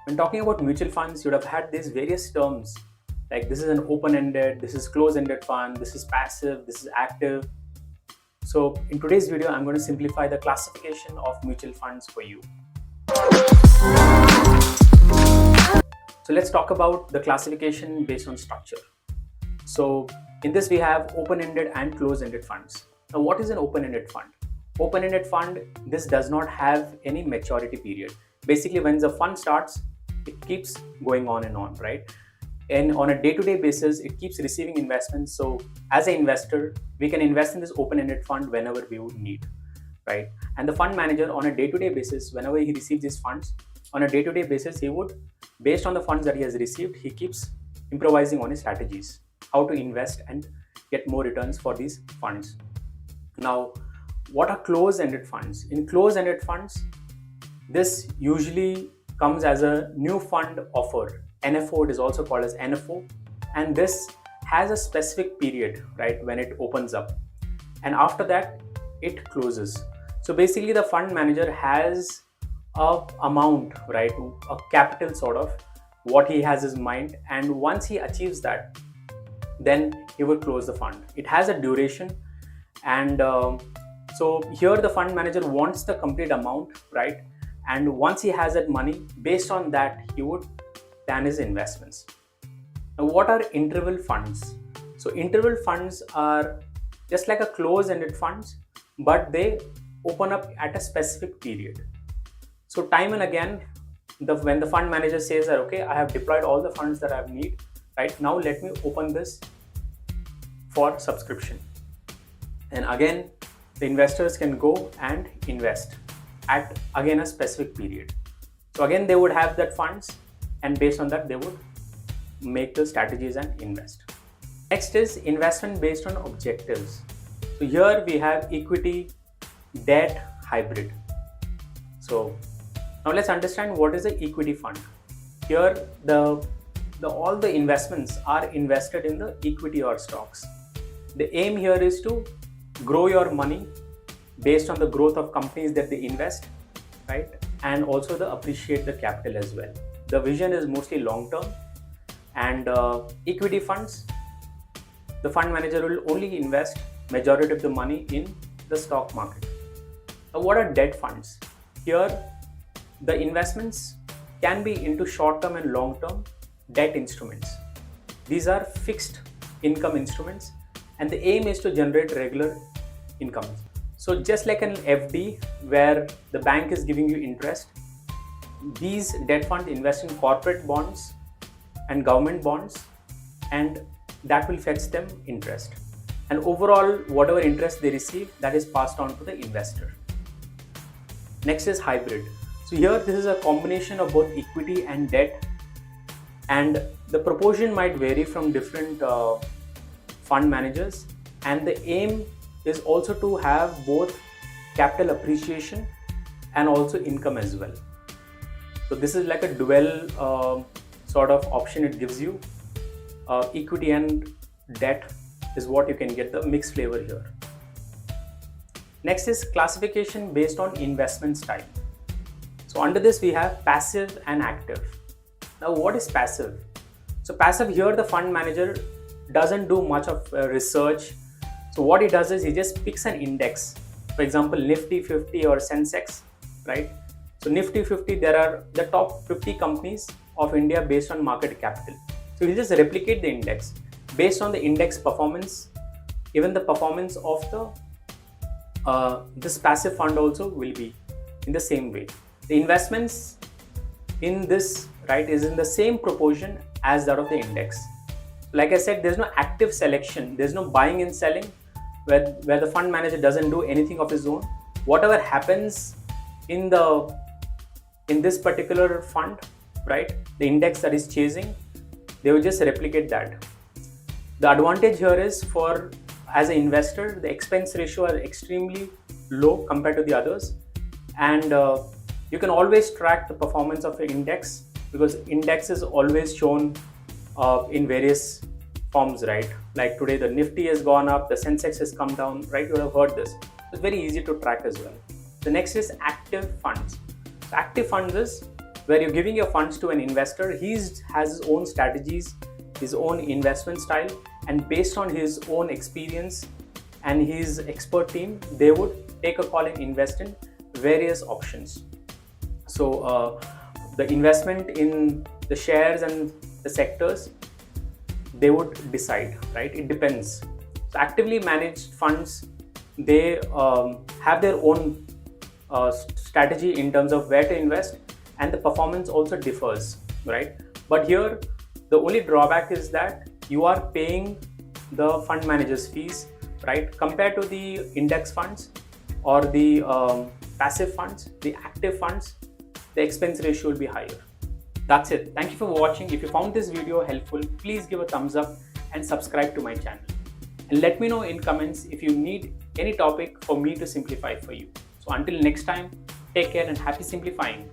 When talking about mutual funds, you would have had these various terms like this is an open-ended, this is close-ended fund, this is passive, this is active. So in today's video, I'm going to simplify the classification of mutual funds for you. So let's talk about the classification based on structure. So in this, we have open-ended and closed-ended funds. Now, what is an open-ended fund? Open-ended fund, this does not have any maturity period. Basically, when the fund starts, it keeps going on and on, right? And on a day-to-day basis, it keeps receiving investments. So as an investor, we can invest in this open-ended fund whenever we would need, right? And the fund manager on a day-to-day basis, whenever he receives these funds, on a day-to-day basis, he would, based on the funds that he has received, he keeps improvising on his strategies, how to invest and get more returns for these funds. Now, what are closed-ended funds? In closed-ended funds, this usually comes as a new fund offer. NFO, it is also called as NFO, and this has a specific period, right, when it opens up, and after that it closes. So basically the fund manager has a amount, right, a capital sort of what he has in mind, and once he achieves that, then he will close the fund. It has a duration, and so here the fund manager wants the complete amount, right? And once he has that money, based on that, he would plan his investments. Now, what are interval funds? So interval funds are just like a closed-ended funds, but they open up at a specific period. So time and again, when the fund manager says that, okay, I have deployed all the funds that I need, right? Now let me open this for subscription. And again, the investors can go and invest at again a specific period. So again, they would have that funds, and based on that, they would make the strategies and invest. Next is investment based on objectives. So here we have equity, debt, hybrid. So now let's understand what is the equity fund. Here all the investments are invested in the equity or stocks. The aim here is to grow your money based on the growth of companies that they invest, right? And also appreciate the capital as well. The vision is mostly long term, and equity funds, the fund manager will only invest majority of the money in the stock market. Now, what are debt funds? Here, the investments can be into short term and long term debt instruments. These are fixed income instruments, and the aim is to generate regular income. So just like an FD where the bank is giving you interest, these debt funds invest in corporate bonds and government bonds, and that will fetch them interest. And overall, whatever interest they receive, that is passed on to the investor. Next is hybrid. So here this is a combination of both equity and debt, and the proportion might vary from different fund managers, and the aim is also to have both capital appreciation and also income as well. So this is like a dual sort of option it gives you. Equity and debt is what you can get, the mixed flavor here. Next is classification based on investment style. So under this we have passive and active. Now what is passive? So passive, here the fund manager doesn't do much of research. So what he does is he just picks an index, for example Nifty 50 or Sensex, right? So Nifty 50, there are the top 50 companies of India based on market capital. So he just replicate the index. Based on the index performance, even the performance of this passive fund also will be in the same way. The investments in this, right, is in the same proportion as that of the index. Like I said, there's no active selection, there's no buying and selling where the fund manager doesn't do anything of his own. Whatever happens in this particular fund, right, the index that is chasing, they will just replicate that. The advantage here is for, as an investor, the expense ratio is extremely low compared to the others, and you can always track the performance of the index, because index is always shown in various forms, right? Like today the Nifty has gone up, the Sensex has come down, right? You would have heard this. It's very easy to track as well. The next is active funds. Active funds is where you're giving your funds to an investor. He has his own strategies, his own investment style, and based on his own experience and his expert team, they would take a call and invest in various options. So the investment in the shares and the sectors, they would decide, right? It depends. So actively managed funds, they have their own strategy in terms of where to invest, and the performance also differs, right? But here the only drawback is that you are paying the fund manager's fees, right? Compared to the index funds or the passive funds, the active funds, the expense ratio will be higher. That's it. Thank you for watching. If you found this video helpful, please give a thumbs up and subscribe to my channel. And let me know in comments if you need any topic for me to simplify for you. So until next time, take care and happy simplifying.